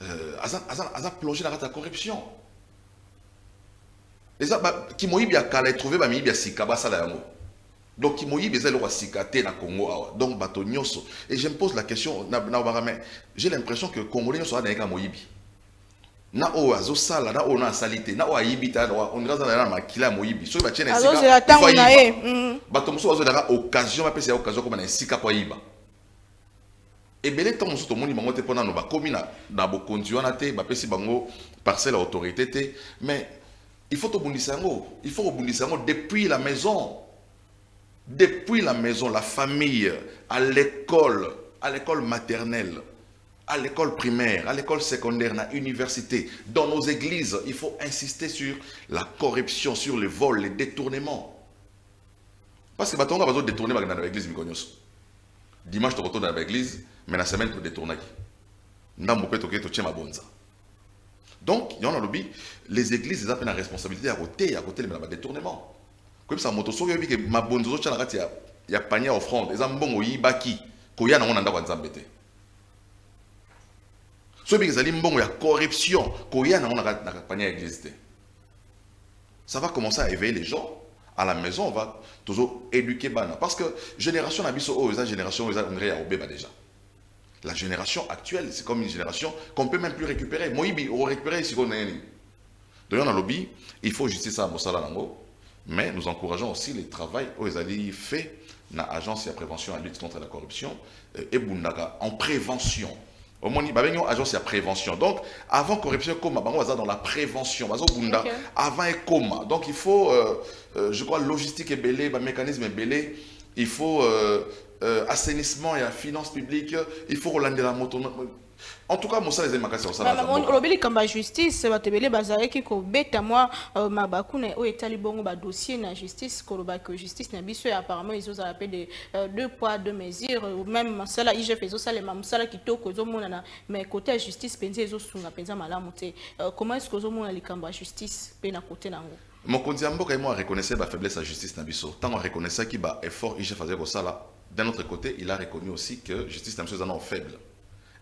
a plongé dans la corruption. Et ça qui moyibi a kala trouvé ba miyibi a sikaba sala yango. Donc, il Congo. Donc, et je me pose la question, j'ai l'impression que les Congolais sont dans Moyibi. Na o azo sala, na o na salite, na o ayibita, on dirait que na makila Moyibi. So, il va occasion, occasion comme un sika pour yiba. Et bien, les temps où tout le monde est pendant nos communes, na bo conduire te, ba pesi bango parcelle autorité mais il faut rebondir depuis la maison. Depuis la maison, la famille, à l'école maternelle, à l'école primaire, à l'école secondaire, à l'université, dans nos églises, il faut insister sur la corruption, sur le vol, les détournements. Parce que on va détourner dans l'église. Dimanche, tu retournes dans l'église, mais la semaine, tu détournes. Donc, il y en a lobby, les églises, ils ont la responsabilité à côté de détournement. Comme ça, moto soki yobi ke mabonzo cha nakati ya panier offrande eza mbongo yibaki koya na ngona ndako nzambe te. Soki ezali mbongo ya corruption koya na ngona na panier église te. Ça va commencer à éveiller les gens à la maison, on va toujours éduquer bana parce que génération nabiso o eza génération eza ngre ya obeba déjà. La génération actuelle, c'est comme une génération qu'on peut même plus récupérer. Moyibi on récupérer ici qu'on est. D'ailleurs dans le lobby, il faut justice à Mosala Nango. Mais nous encourageons aussi le travail aux alliés fait dans l'agence de prévention et lutte contre la corruption et Bundaka en prévention. Au moins, il y a une agence de prévention. Donc, avant corruption, comme on va dans la prévention, avant et comme. Donc, il faut, je crois, logistique et belé, mécanisme et belé, il faut assainissement et finance publique, il faut relander la moto. En tout cas, Moussa les aimaka c'est ça. Lobeli kamba justice batebele bazare ki ko beta moi mabakuna o etali bongo ba dossier na justice ko loba que justice na biso apparemment ils ont appelé de deux poids deux mesures même sala IGF ezo sala mam sala kitoko zo mona na mais côté justice penza ezo sunga penza malamu te comment est-ce que zo mona likamba justice pe na côté nango Mokonzi Mboka et moi reconnaissait la faiblesse de la justice Nabiso. Tant on reconnaissait qu'il y effort IGF faisait comme ça là. D'un autre côté, il a reconnu aussi que justice Nabiso est un faible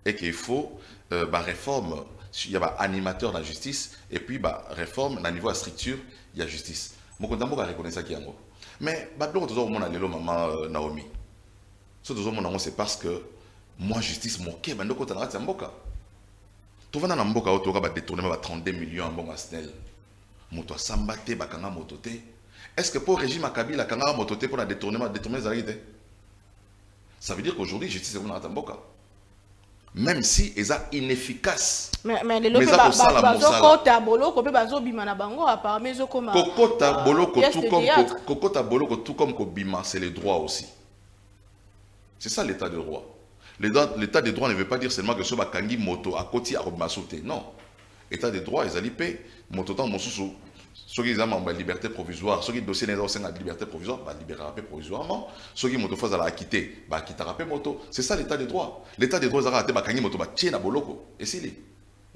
et qu'il faut réforme. Il y a animateur de la justice et puis réforme dans le niveau de la structure il y a justice. Mokonzi Mboka reconnaissait qu'il y a un gros. Mais donc toujours mon allélo maman Naomi. Ce toujours mon c'est parce que moi justice moqué ben donc quand on a Mboka. Tout va dans Mboka autour va détourner 32 millions en bon Snell. Moto sambate bakanga motote. Est-ce que pour le régime Kabila kanga motote pour la détourner les arrêtés? Ça veut dire qu'aujourd'hui justice est dans Mboka. Même si ils sont inefficaces. Mais les lobes bazokota boloko pe bazobima na bango apparemment ezokoma. Kokota boloko tout comme kobima c'est les droits aussi. C'est ça l'état de droit. L'état de droit ne veut pas dire seulement que ce bakangi moto à côté à Robasote. Non. État de droit, ils allaient moto temps mosusu. Ceux qui ont la liberté provisoire, ceux qui dossier n'est pas la liberté provisoire, bah libérer provisoirement. Ceux qui moto font à la quitter, bah quitter la moto. C'est ça l'état de droit. L'état de droit, ils ont bakangi moto bah tiens na boloko. Et c'est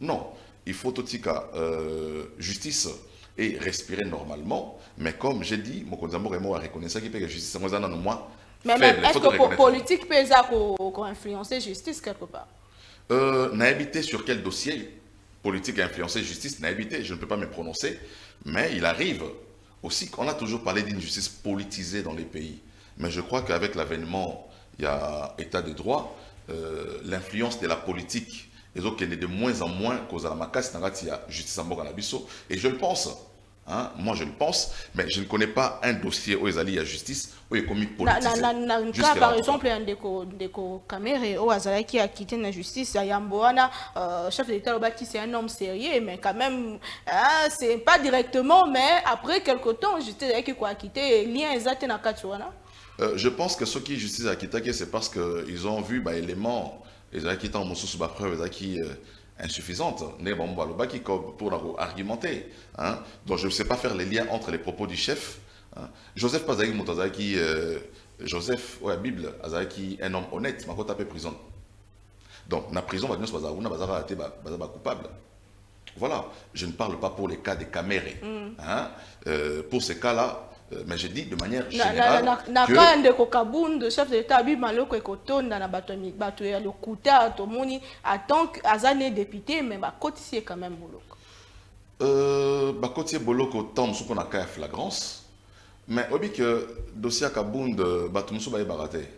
non. Il faut tout justice et respirer normalement. Mais comme j'ai dit, mon Konzambo Remo a reconnu ça qui fait que justice, c'est moi moi. Mais est-ce que politique peut influencer justice quelque part? N'a habité sur quel dossier? Politique a influencé justice, n'a évité, je ne peux pas me prononcer, mais il arrive aussi qu'on a toujours parlé d'une justice politisée dans les pays. Mais je crois qu'avec l'avènement, il y a état de droit, l'influence de la politique, et donc elle est de moins en moins cause à la macasse, il y a justice en Boganabiso, et je le pense. Hein? Moi je le pense, mais je ne connais pas un dossier où ils allaient à justice, où il est commis politisé. Par exemple, un déco Kamere, où Azala qui a quitté la justice, Yamboana, chef de l'État, c'est un homme sérieux, mais quand même, c'est pas directement, mais après quelque temps, justice qui a quitté, lien exact dans Katsuana. Je pense que ceux qui justice a quitté, c'est parce qu'ils ont vu éléments, ils ont quitté en moussou sous preuve, qui insuffisante, pour argumenter. Hein? Donc je ne sais pas faire les liens entre les propos du chef. Hein? Joseph Pazaki Moutazaki, Joseph, ouais, Bible, Azaki, un homme honnête, il m'a tapé prison. Donc, la prison, on va été coupable. Voilà, je ne parle pas pour les cas des camérés. Hein? Pour ces cas-là, mais je dis de manière générale que chef de l'État député mais côté quand même boloko côté boloko tant ce qu'on a qu'à flagrance mais obi que dossier Kabund batumso ba baraté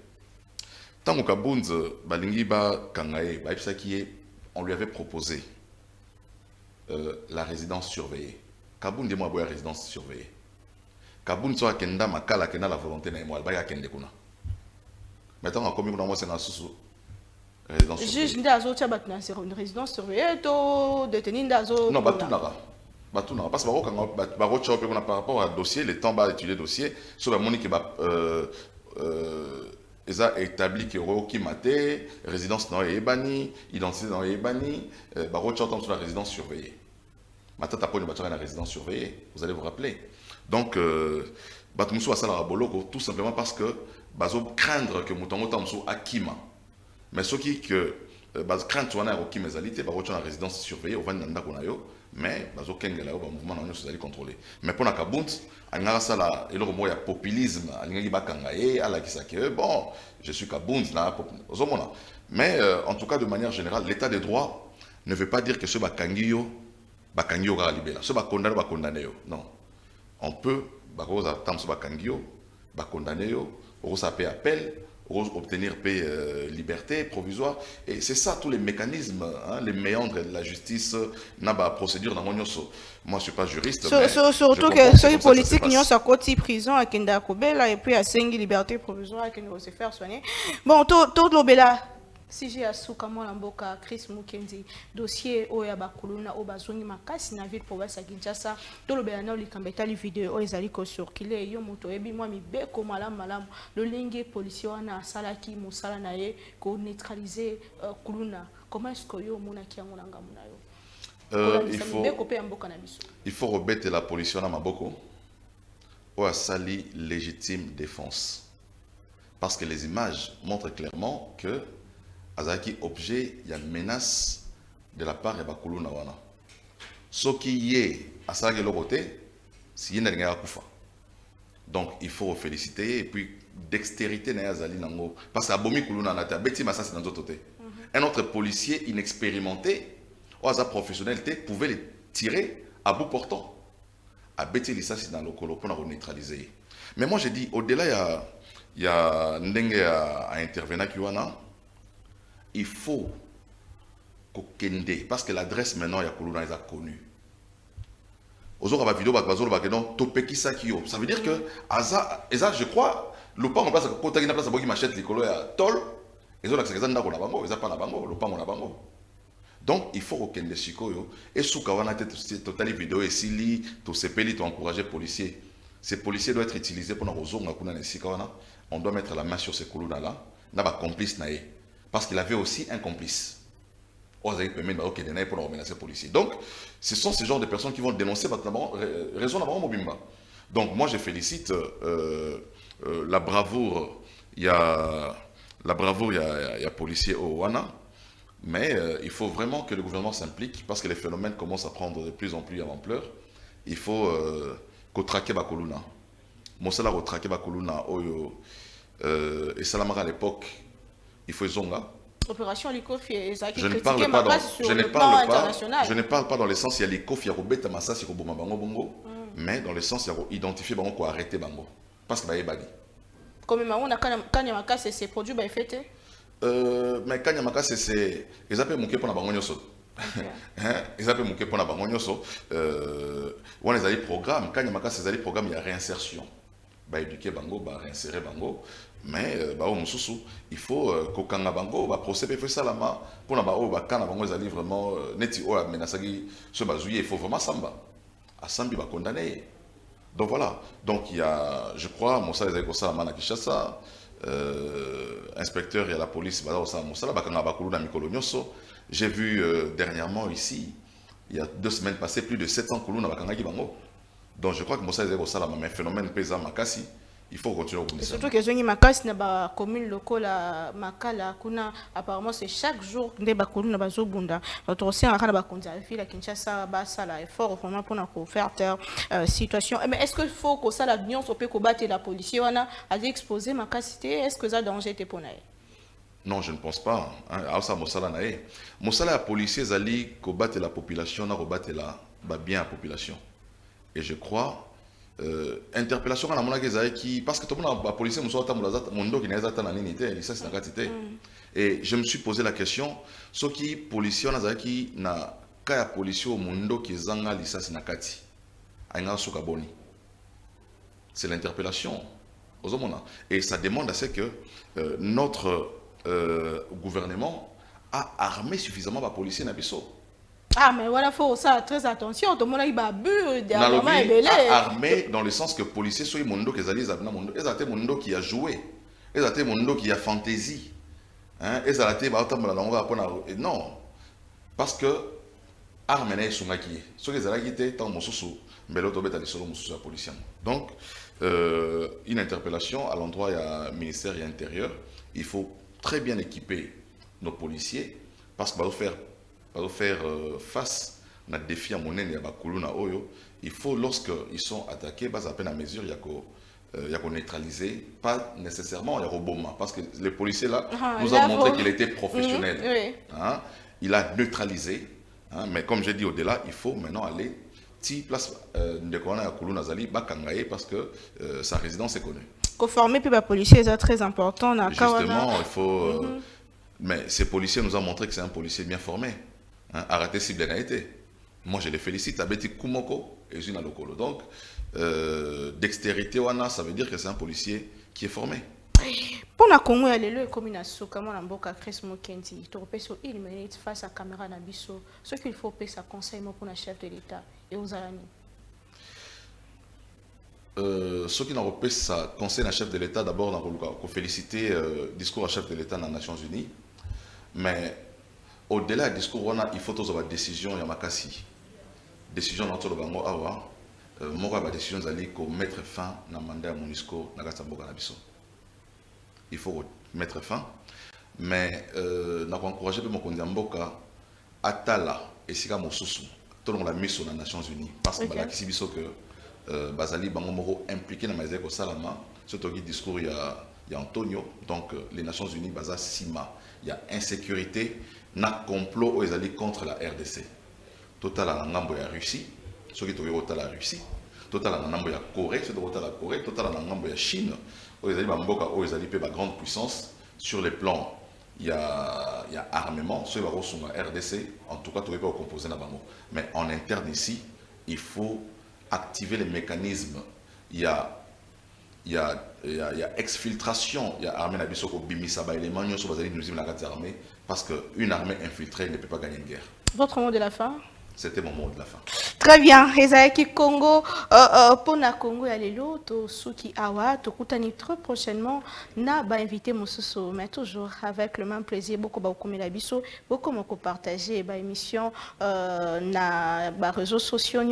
tant Kabund balingi ba kangaye ba qui on lui avait proposé la résidence surveillée. Kabund moi boya résidence surveillée. Kabun so akenda makala kena la volonté na moi ba ya kende kuna. Maintenant on commis moi c'est na susu résidence surveillée. Juge ndazo tia batna c'est une résidence surveillée to détenu ndazo. Non batunara parce que baro chope qu'on a par rapport à dossier les temps ba étudier dossier sur la monique ba ils a établi que Roki Maté résidence na ebani identité na ebani baro chope sur la résidence surveillée. Maintenant t'as pas une la résidence surveillée, vous allez vous rappeler. Donc, Batumusu a ça boloko tout simplement parce que bazo craindre que Moutongo Tamso akima. Mais ce qui que baz crainte wana roki mezalité ba la résidence surveillée au vananda konayo mais bazo kengela au mouvement na nous allez contrôler. Mais pour na kabunt angara sala eloko moya populisme alingi bakanga ala kisake bon je suis kabunt na ozomona. Mais en tout cas de manière générale l'état de droit ne veut pas dire que ce bakangio ga libéra. Ce ba condamné yo. Non. On peut condamner, appel, obtenir liberté provisoire. Et c'est ça, tous les mécanismes, hein, les méandres de la justice, n'a pas procédure dans mon yoso. Moi, je ne suis pas juriste. Surtout que ceux qui politiques n'y ont sa côté prison à Kenda Kobela et puis à 5 liberté provisoire à Kenda se faire soigner. Bon, tout l'obéla. Si j'ai asuka mwana mboka Chris Mukendi dossier oya bakuluna obazongi makasi na ville province ya Kinshasa tolobela na likambo etali video oyo ezali ko circuler yo moto yebi mwa mibeko malamu lolingi policier wana asalaki mosala na ye ko neutraliser kuluna. Comment est-ce que yo mona kiango na ngamu na yo? Il faut remettre la police à maboko ou à sali légitime défense. Parce que les images montrent clairement que Azaki objet, il y a une menace de la part de Bakulu Nawana. Ce qui est à ça de l'autre côté, c'est qu'il y a kufa. Donc il faut féliciter et puis dextérité na Azali Nango. Parce que Abomi Kuluna Nata, Betty Massas dans l'autre côté. Un autre policier inexpérimenté, ou à professionnalité, pouvait les tirer à bout portant. À Betty Lissas dans le colo pour neutraliser. Mais moi je dis, au-delà, il y a Ndenge à intervenir qui il faut qu'on parce que l'adresse maintenant, il y a Kuluna, ils ont connu. Ça veut dire que, je crois, le pas en place, quand tu as une place à machette, les colos, il y a tol, ils ont l'accès à la bango, ils ont pas la bango, le pas mon bango. Donc, il faut qu'on ait Sikoyo. Et sous Kawana, total vidéo, et si li, tout ces pays, tu encourager les policiers. Ces policiers doivent être utilisés pour nous on doit mettre la main sur ces Kuluna là, n'a pas complice naïe. Parce qu'il avait aussi un complice. Donc, ce sont ces genres de personnes qui vont dénoncer raison d'avoir Mobimba. Donc, moi, je félicite la bravoure. Il y a policiers au Wana. Mais il faut vraiment que le gouvernement s'implique parce que les phénomènes commencent à prendre de plus en plus d'ampleur. Il faut qu'on traque Bakoluna. Monsala qu'on traque Bakoluna. Et Salamara à l'époque, il faut zonga. Opération Likofi et je ne parle pas dans le sens il y a Likofi, il y a Robeta Massa, il y a Boma Bango Bongo, mais dans le sens il y a identifié Bango pour arrêter Bango. Parce que Baye comme on a Kanyamaka, c'est produit by fête. Mais Kanyamaka, c'est. Ils appellent mon pour la Bango Nyoso. Ils appellent mon pour la Bango Nyoso. On les a dit programme. Kanyamaka, c'est des programmes, il y a réinsertion. Bah éduquer Bango, bah réinsérer Bango. Mais bah il faut qu'aucun bango va procéder fait ça là-bas pour la bao bah quand bango ils vraiment neti o menasagi ce bazouiller il faut vraiment samba à sambi va condamner. Donc voilà, donc il y a je crois Moussa les a ça la mana Kinshasa inspecteur il y a la police bah ça Moussa là bah quand bakulu na mikolo nyoso. J'ai vu dernièrement ici il y a 2 semaines passées plus de 700 koulou na bakangaki bango. Donc je crois que Moussa les a ça là mais phénomène pesant makasi. Il faut continuer au bout. Surtout que Zongi Makas n'a pas commune locale à Makala, kuna apparemment c'est chaque jour des bakoulou na bazo bunda. Notre aussi en rana bakonza ville à Kinshasa basa la effort vraiment pour nous faire situation. Mais est-ce qu'il faut que ça la nuance peut combattre la police on a exposé Makasité est-ce que ça danger était pour naï? Non, je ne pense pas. Asa Mosala naï. Mosala la police zali combattre la population na combattre la bien la population. Et je crois interpellation à la qui parce que tout le monde a policier et je me suis posé la question ce qui policier qui na kaya policier au mundo qui zanga lisasi nakati ainga sukaboni c'est l'interpellation et ça demande à ce que notre gouvernement a armé suffisamment de policiers nabiso. Ah, mais voilà, il faut ça très attention. Tout le monde a bu, armé dans le sens que les policiers sont les gens qui a joué, ils ont été les qui a fantaisie. Ils ont été non, parce que armé sont qui ceux qui ont été tant mais l'autre est la police. Donc, une interpellation à l'endroit du ministère et intérieur, il faut très bien équiper nos policiers parce que faire face à des défis à monnaie il faut lorsqu'ils sont attaqués à peine à mesure il y a qu'on neutraliser pas nécessairement il y a roboma parce que les policiers là nous ont montré qu'il était professionnel. Il a neutralisé mais comme j'ai dit au-delà il faut maintenant aller place de parce que sa résidence est connue. Former puis les policiers c'est très important. Justement il faut mais ces policiers nous ont montré que c'est un policier bien formé. Arrêter si bien a été. Moi je les félicite. Abeti Kumoko et Zuna Lokolo. Donc, dextérité, ça veut dire que c'est un policier qui est formé. Pour la Congo, il y a le comme une comme on a Chris Mokendi. Tu repères sur il mérite face à caméra Nabiso. Ce qu'il faut payer sa conseil pour le chef de l'État et aux Alani. Ceux qui n'ont pas sa conseil à chef de l'État, d'abord, on a félicité le discours à chef de l'État dans les Nations Unies. Mais au-delà du discours, il faut avoir des décisions. Il y a makasi. Décision dans le Bango Awa. Moi, la décision d'aller mettre fin à la mandat de MONUSCO dans le Nabiso. Il faut mettre fin. Mais nous avons encouragé le Mokondi Mboka à Tala et Sika Mosusu. Tout le monde l'a mis sur les Nations Unies. Parce que Bazali Bango impliqué dans les écoles Salama. Surtout le discours, il y a Antonio. Donc les Nations Unies, Baza Sima. Il y a insécurité, il y a complot contre la RDC. Total à la Russie. Ceux qui sont la Russie. Total à la Corée. Ceux qui sont la Corée. Total à la Chine. Ils ont la grande puissance. Sur les plans, il y a armement. Ceux qui sont la RDC, en tout cas, tu ne peux pas composer. Mais en interne ici, il faut activer les mécanismes. Il y a exfiltration. Il y a armée Nabisoko Bimisaba élément. Nous sommes la armée parce qu'une armée infiltrée ne peut pas gagner une guerre. Votre mot de la fin? C'était mon mot de la fin. Très bien. Ezaïki Congo, pour na Congo, il y a les lots, Suki Awa, Tokutani très prochainement, n'a pas invité Moussousou, mais toujours avec le même plaisir, beaucoup de l'abisso, beaucoup de partager l'émission, na réseaux sociaux,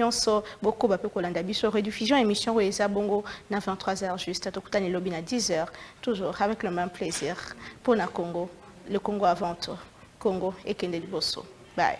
beaucoup de l'abisso, rediffusion, émission, Eza Bongo, na 23h juste, Tokutani Lobby à 10h, toujours avec le même plaisir, pour na Congo, le Congo avant tout, Congo et Kende Liboso. Bye.